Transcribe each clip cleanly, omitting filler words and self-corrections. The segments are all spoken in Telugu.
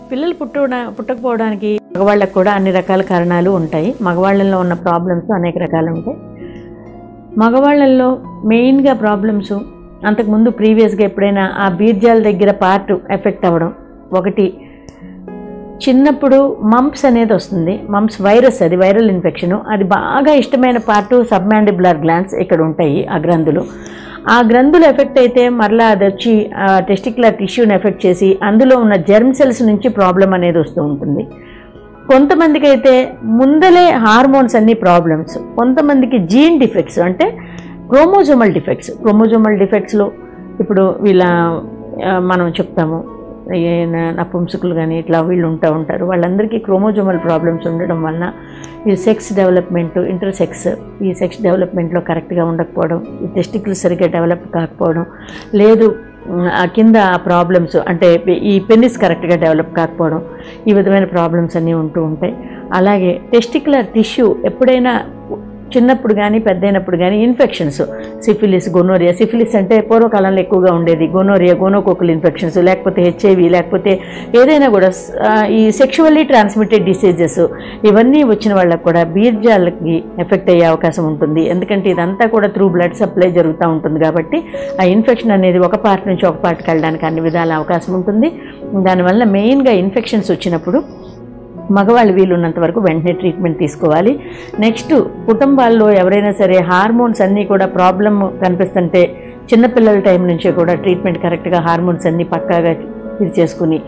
పిల్లలు పుట్టకపోవడానికి మగవాళ్ళకు కూడా అన్ని రకాల కారణాలు ఉంటాయి. మగవాళ్ళల్లో ఉన్న ప్రాబ్లమ్స్ అనేక రకాలు ఉంటాయి. మగవాళ్ళల్లో మెయిన్గా ప్రాబ్లమ్స్ అంతకుముందు ప్రీవియస్గా ఎప్పుడైనా ఆ బీర్జాల దగ్గర పార్ట్ ఎఫెక్ట్ అవ్వడం. ఒకటి, చిన్నప్పుడు మంప్స్ అనేది వస్తుంది. మంప్స్ వైరస్, అది వైరల్ ఇన్ఫెక్షను. అది బాగా ఇష్టమైన పార్టు సబ్మాండిబులర్ గ్లాండ్స్ ఇక్కడ ఉంటాయి, ఆ గ్రంథులు. ఆ గ్రంథులు ఎఫెక్ట్ అయితే మరలా అది వచ్చి టెస్టిక్యులర్ టిష్యూని ఎఫెక్ట్ చేసి అందులో ఉన్న జెర్మ్ సెల్స్ నుంచి ప్రాబ్లం అనేది వస్తూ ఉంటుంది. కొంతమందికి అయితే ముందలే హార్మోన్స్ అన్ని ప్రాబ్లమ్స్, కొంతమందికి జీన్ డిఫెక్ట్స్ అంటే క్రోమోజోమల్ డిఫెక్ట్స్. క్రోమోజోమల్ డిఫెక్ట్స్లో ఇప్పుడు వీళ్ళ మనం చెప్తాము నపుంసకులు కానీ ఇట్లా వీళ్ళు ఉంటారు. వాళ్ళందరికీ క్రోమోజోమల్ ప్రాబ్లమ్స్ ఉండడం వలన ఈ సెక్స్ డెవలప్మెంట్, ఇంటర్సెక్స్, ఈ సెక్స్ డెవలప్మెంట్లో కరెక్ట్గా ఉండకపోవడం, ఈ టెస్టికల్స్ సరిగ్గా డెవలప్ కాకపోవడం, లేదు ఆ కింద ప్రాబ్లమ్స్ అంటే ఈ పెనిస్ కరెక్ట్గా డెవలప్ కాకపోవడం, ఈ విధమైన ప్రాబ్లమ్స్ అన్నీ ఉంటూ ఉంటాయి. అలాగే టెస్టిక్యులర్ టిష్యూ ఎప్పుడైనా చిన్నప్పుడు కానీ పెద్దయినప్పుడు కానీ ఇన్ఫెక్షన్స్, సిఫిలిస్, గొనోరియా. సిఫిలిస్ అంటే పూర్వకాలంలో ఎక్కువగా ఉండేది. గొనోరియా, గోనోకోకల్ ఇన్ఫెక్షన్స్, లేకపోతే హెచ్ఐవి, లేకపోతే ఏదైనా కూడా ఈ సెక్షువల్లీ ట్రాన్స్మిటెడ్ డిసీజెస్, ఇవన్నీ వచ్చిన వాళ్ళకు కూడా బీర్జాలకి ఎఫెక్ట్ అయ్యే అవకాశం ఉంటుంది. ఎందుకంటే ఇదంతా కూడా త్రూ బ్లడ్ సప్లై జరుగుతూ ఉంటుంది కాబట్టి ఆ ఇన్ఫెక్షన్ అనేది ఒక పార్ట్ నుంచి ఒక పార్ట్కి వెళ్ళడానికి అన్ని విధాల అవకాశం ఉంటుంది. దానివల్ల మెయిన్గా ఇన్ఫెక్షన్స్ వచ్చినప్పుడు మగవాళ్ళు వీలున్నంత వరకు వెంటనే ట్రీట్మెంట్ తీసుకోవాలి. నెక్స్ట్, కుటుంబాల్లో ఎవరైనా సరే హార్మోన్స్ అన్నీ కూడా ప్రాబ్లం కనిపిస్తుంటే చిన్నపిల్లల టైం నుంచే కూడా ట్రీట్మెంట్ కరెక్ట్గా హార్మోన్స్ అన్నీ పక్కాగా ఇది చేసుకుని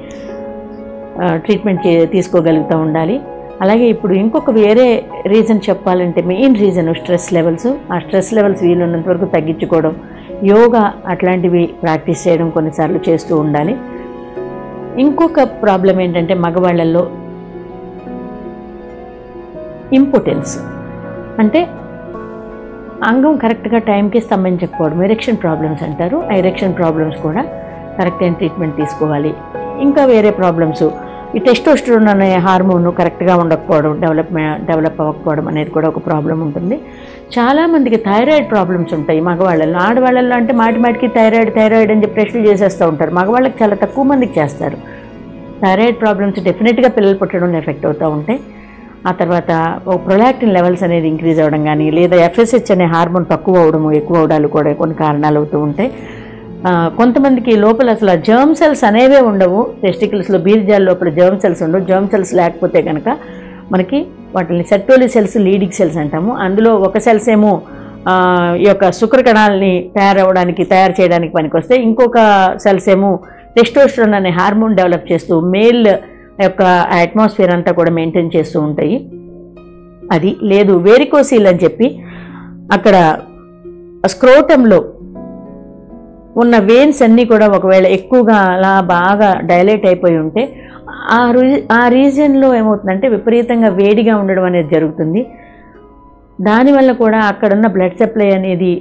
ట్రీట్మెంట్ తీసుకోగలుగుతూ ఉండాలి. అలాగే ఇప్పుడు ఇంకొక వేరే రీజన్ చెప్పాలంటే మెయిన్ రీజన్ స్ట్రెస్ లెవెల్స్. ఆ స్ట్రెస్ లెవెల్స్ వీలున్నంత వరకు తగ్గించుకోవడం, యోగా అట్లాంటివి ప్రాక్టీస్ చేయడం కొన్నిసార్లు చేస్తూ ఉండాలి. ఇంకొక ప్రాబ్లం ఏంటంటే మగవాళ్ళల్లో ఇంపార్టెన్స్ అంటే అంగం కరెక్ట్గా టైంకి స్తంభించకపోవడం, ఎరెక్షన్ ప్రాబ్లమ్స్ అంటారు. ఆ ఎరెక్షన్ ప్రాబ్లమ్స్ కూడా కరెక్ట్ అయిన ట్రీట్మెంట్ తీసుకోవాలి. ఇంకా వేరే ప్రాబ్లమ్స్, ఈ టెస్టోస్టెరోన్ అనే హార్మోన్ కరెక్ట్గా ఉండకపోవడం, డెవలప్ అవ్వకపోవడం అనేది కూడా ఒక ప్రాబ్లం ఉంటుంది. చాలామందికి థైరాయిడ్ ప్రాబ్లమ్స్ ఉంటాయి మగవాళ్ళల్లో. ఆడవాళ్ళల్లో అంటే మాటికి థైరాయిడ్ అని చెప్పి టెస్టులు చేసేస్తూ ఉంటారు. మగవాళ్ళకి చాలా తక్కువ మందికి చేస్తారు. థైరాయిడ్ ప్రాబ్లమ్స్ డెఫినెట్గా పిల్లలు పుట్టడం ఎఫెక్ట్ అవుతూ ఉంటాయి. ఆ తర్వాత ప్రొలాక్టిన్ లెవెల్స్ అనేది ఇంక్రీజ్ అవ్వడం కానీ, లేదా ఎఫ్ఎస్హెచ్ అనే హార్మోన్ తక్కువ అవడము, ఎక్కువ అవడాలు కూడా కొన్ని కారణాలు అవుతూ ఉంటాయి. కొంతమందికి లోపల అసలు జర్మ్ సెల్స్ అనేవే ఉండవు. టెస్టికల్స్లో బీర్జాల లోపల జర్మ్ సెల్స్ ఉండవు. జర్మ్ సెల్స్ లేకపోతే కనుక మనకి వాటిని సెర్టోలి సెల్స్, లీడింగ్ సెల్స్ అంటాము. అందులో ఒక సెల్స్ ఏమో ఈ యొక్క శుక్రకణాలని తయారు చేయడానికి పనికొస్తాయి. ఇంకొక సెల్స్ ఏమో టెస్టోస్టెరోన్ అనే హార్మోన్ డెవలప్ చేస్తూ మేల్ యొక్క అట్మాస్ఫియర్ అంతా కూడా మెయింటైన్ చేస్తూ ఉంటాయి. అది లేదు వేరికోసీల్ అని చెప్పి అక్కడ స్క్రోటంలో ఉన్న వెయిన్స్ అన్నీ కూడా ఒకవేళ ఎక్కువగా అలా బాగా డైలేట్ అయిపోయి ఉంటే ఆ రీజియన్లో ఏమవుతుందంటే విపరీతంగా వేడిగా ఉండడం అనేది జరుగుతుంది. దానివల్ల కూడా అక్కడున్న బ్లడ్ సప్లై అనేది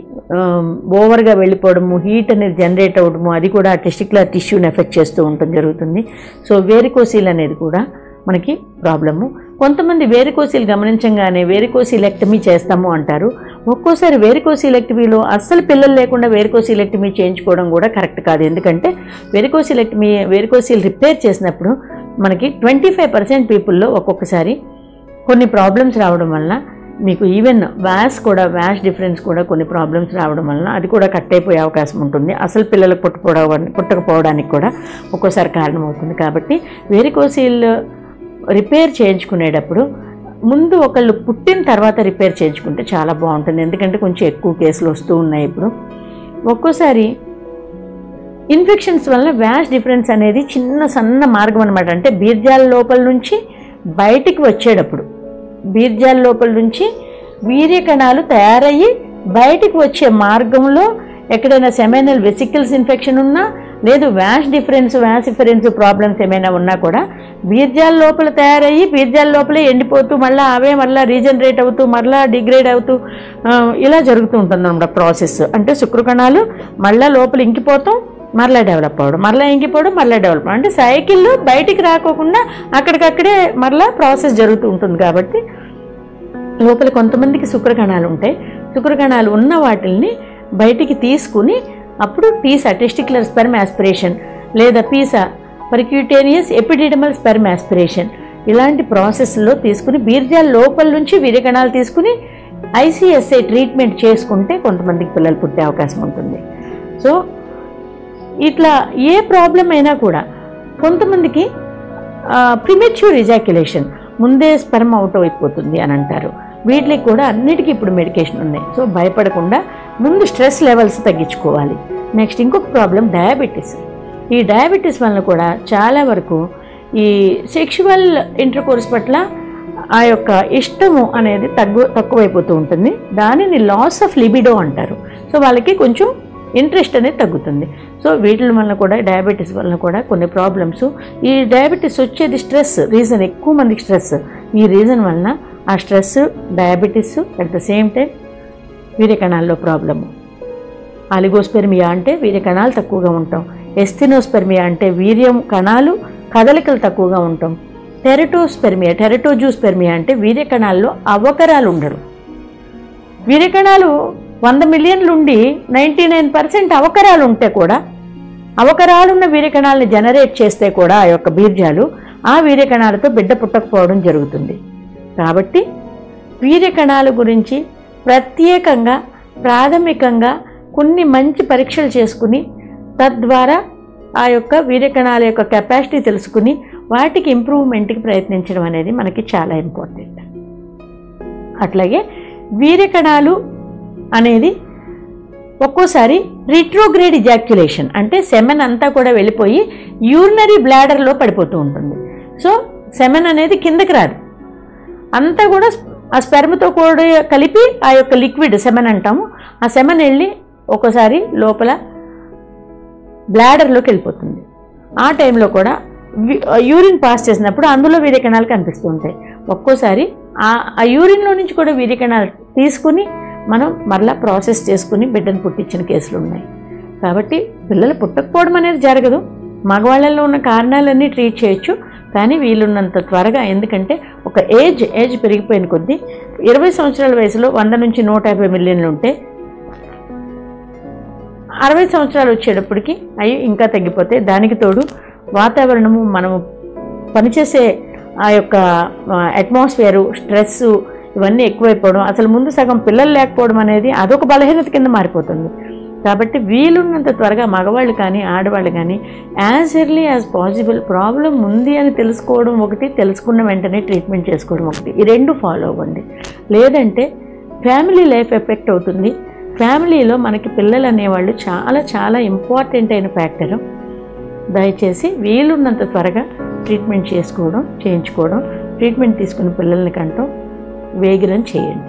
ఓవర్గా వెళ్ళిపోవడము, హీట్ అనేది జనరేట్ అవ్వడము, అది కూడా టెస్టిక్యులర్ టిష్యూని ఎఫెక్ట్ చేస్తూ జరుగుతుంది. సో వేరికోసీల్ అనేది కూడా మనకి ప్రాబ్లము. కొంతమంది వేరికోసీల్ గమనించగానే వేరికోసీలెక్టమీ చేస్తాము అంటారు. ఒక్కోసారి వేరికోసీలెక్టమీలో అస్సలు పిల్లలు లేకుండా వేరికోసీలెక్టమీ చేయించుకోవడం కూడా కరెక్ట్ కాదు. ఎందుకంటే వేరికోసీల్ రిపేర్ చేసినప్పుడు మనకి 25% పీపుల్లో ఒక్కొక్కసారి కొన్ని ప్రాబ్లమ్స్ రావడం వల్ల మీకు ఈవెన్ వ్యాష్ డిఫరెన్స్ కూడా కొన్ని ప్రాబ్లమ్స్ రావడం వలన అది కూడా కట్ అయిపోయే అవకాశం ఉంటుంది. అసలు పిల్లలకు పుట్టకపోవడానికి కూడా ఒక్కోసారి కారణమవుతుంది. కాబట్టి వేరికోసీల్ రిపేర్ చేయించుకునేటప్పుడు ముందు ఒకళ్ళు పుట్టిన తర్వాత రిపేర్ చేయించుకుంటే చాలా బాగుంటుంది. ఎందుకంటే కొంచెం ఎక్కువ కేసులు వస్తూ ఉన్నాయి ఇప్పుడు. ఒక్కోసారి ఇన్ఫెక్షన్స్ వల్ల వ్యాష్ డిఫరెన్స్ అనేది సన్న మార్గం అనమాట. అంటే బీర్జాల లోపల నుంచి బయటికి వచ్చేటప్పుడు, బీర్జాల లోపల నుంచి వీర్యకణాలు తయారయ్యి బయటికి వచ్చే మార్గంలో ఎక్కడైనా సెమైనల్ వెసికల్స్ ఇన్ఫెక్షన్ ఉన్నా, లేదు వ్యాసిఫరెన్స్ ప్రాబ్లమ్స్ ఏమైనా ఉన్నా కూడా బీర్జాల లోపల తయారయ్యి బీర్జాల లోపలే ఎండిపోతూ మళ్ళీ అవే మళ్ళీ రీజనరేట్ అవుతూ మళ్ళీ డిగ్రేడ్ అవుతూ ఇలా జరుగుతూ ఉంటుంది అన్నమాట ప్రాసెస్. అంటే శుక్రకణాలు మళ్ళీ లోపల ఇంకిపోతాం, మరలా డెవలప్ అవ్వడం, మరలా ఇంకిపోవడం, మరలా డెవలప్ అంటే సైకిల్లో బయటికి రాకోకుండా అక్కడికక్కడే మరలా ప్రాసెస్ జరుగుతూ ఉంటుంది. కాబట్టి లోపల కొంతమందికి శుక్రకణాలు ఉంటాయి. శుక్రకణాలు ఉన్న వాటిల్ని బయటికి తీసుకుని అప్పుడు టెస్టిక్యులర్ స్పెర్మ్ ఆస్పిరేషన్ లేదా పర్క్యూటేనియస్ ఎపిడిడమల్ స్పెర్మ్ ఆస్పిరేషన్ ఇలాంటి ప్రాసెస్లో తీసుకుని బీర్జాల లోపల నుంచి వీర్యకణాలు తీసుకుని ICSI ట్రీట్మెంట్ చేసుకుంటే కొంతమందికి పిల్లలు పుట్టే అవకాశం ఉంటుంది. సో ఇట్లా ఏ ప్రాబ్లం అయినా కూడా కొంతమందికి ప్రిమెచ్యూర్ ఇజాక్యులేషన్ ముందే స్పెర్మ్ అవుట్ అయిపోతుంది అని అంటారు. వీటికి కూడా అన్నిటికీ ఇప్పుడు మెడికేషన్ ఉన్నాయి. సో భయపడకుండా ముందు స్ట్రెస్ లెవెల్స్ తగ్గించుకోవాలి. నెక్స్ట్ ఇంకొక ప్రాబ్లం డయాబెటీస్. ఈ డయాబెటీస్ వలన కూడా చాలా వరకు ఈ సెక్షువల్ ఇంటర్కోర్స్ పట్ల ఆ యొక్క ఇష్టము అనేది తక్కువైపోతూ ఉంటుంది. దానిని లాస్ ఆఫ్ లిబిడో అంటారు. సో వాళ్ళకి కొంచెం ఇంట్రెస్ట్ అనేది తగ్గుతుంది. సో వీటి వలన కూడా డయాబెటీస్ వలన కూడా కొన్ని ప్రాబ్లమ్స్. ఈ డయాబెటీస్ వచ్చేది స్ట్రెస్ రీజన్, ఎక్కువ మందికి స్ట్రెస్. ఈ రీజన్ వలన ఆ stress, diabetes, at the same time వీర్యకణాల్లో ప్రాబ్లము. ఆలిగోస్పెర్మియా అంటే వీర్యకణాలు తక్కువగా ఉంటాం. ఎస్థినోస్పెర్మియా అంటే వీర్యం కణాలు కదలికలు తక్కువగా ఉంటాం. టెరటోజూస్పెర్మియా అంటే వీర్యకణాల్లో అవకరాలు ఉండడం. వీర్యకణాలు 100 మిలియన్లు ఉండి 99% అవకరాలు ఉంటే కూడా, అవకరాలున్న వీర్యకణాలను జనరేట్ చేస్తే కూడా ఆ యొక్క బీర్జాలు ఆ వీర్యకణాలతో బిడ్డ పుట్టకపోవడం జరుగుతుంది. కాబట్టి వీర్యకణాల గురించి ప్రత్యేకంగా ప్రాథమికంగా కొన్ని మంచి పరీక్షలు చేసుకుని తద్వారా ఆ యొక్క వీర్యకణాల యొక్క కెపాసిటీ తెలుసుకుని వాటికి ఇంప్రూవ్మెంట్కి ప్రయత్నించడం అనేది మనకి చాలా ఇంపార్టెంట్. అట్లాగే వీర్యకణాలు అనేది ఒక్కోసారి రిట్రోగ్రేడ్ ఇజాక్యులేషన్ అంటే సెమెన్ అంతా కూడా వెళ్ళిపోయి యూరినరీ బ్లాడర్లో పడిపోతూ ఉంటుంది. సో సెమెన్ అనేది కిందకి రాదు, అంతా కూడా ఆ స్పెర్మ్తో కూడా కలిపి ఆ యొక్క లిక్విడ్ సెమెన్ అంటాము. ఆ సెమెన్ వెళ్ళి ఒక్కోసారి లోపల బ్లాడర్లోకి వెళ్ళిపోతుంది. ఆ టైంలో కూడా యూరిన్ పాస్ చేసినప్పుడు అందులో వీర్యకణాలు కనిపిస్తూ ఉంటాయి. ఒక్కోసారి ఆ యూరిన్లో నుంచి కూడా వీర్యకణాలు తీసుకుని మనం మరలా ప్రాసెస్ చేసుకుని బిడ్డను పుట్టించిన కేసులు ఉన్నాయి. కాబట్టి పిల్లలు పుట్టకపోవడం అనేది జరగదు. మగవాళ్ళల్లో ఉన్న కారణాలన్నీ ట్రీట్ చేయొచ్చు, కానీ వీలున్నంత త్వరగా. ఎందుకంటే ఒక ఏజ్ పెరిగిపోయిన కొద్దీ 20 సంవత్సరాల వయసులో 100 నుంచి 150 మిలియన్లు ఉంటే 60 సంవత్సరాలు వచ్చేటప్పటికి అవి ఇంకా తగ్గిపోతాయి. దానికి తోడు వాతావరణము, మనము పనిచేసే ఆ యొక్క అట్మాస్ఫియరు, స్ట్రెస్సు ఇవన్నీ ఎక్కువైపోవడం, అసలు ముందు సగం పిల్లలు లేకపోవడం అనేది అదొక బలహీనత కింద మారిపోతుంది. కాబట్టి వీలున్నంత త్వరగా మగవాళ్ళు కానీ ఆడవాళ్ళు కానీ as early as possible problem ఉంది అని తెలుసుకోవడం ఒకటి, తెలుసుకున్న వెంటనే ట్రీట్మెంట్ చేసుకోవడం ఒకటి, ఈ రెండు ఫాలో అవ్వండి. లేదంటే ఫ్యామిలీ లైఫ్ ఎఫెక్ట్ అవుతుంది. ఫ్యామిలీలో మనకి పిల్లలు అనేవాళ్ళు చాలా చాలా ఇంపార్టెంట్ అయిన ఫ్యాక్టరు. దయచేసి వీలున్నంత త్వరగా ట్రీట్మెంట్ చేయించుకోవడం, ట్రీట్మెంట్ తీసుకున్న పిల్లల్ని కంటూ వేగిరం చేయండి.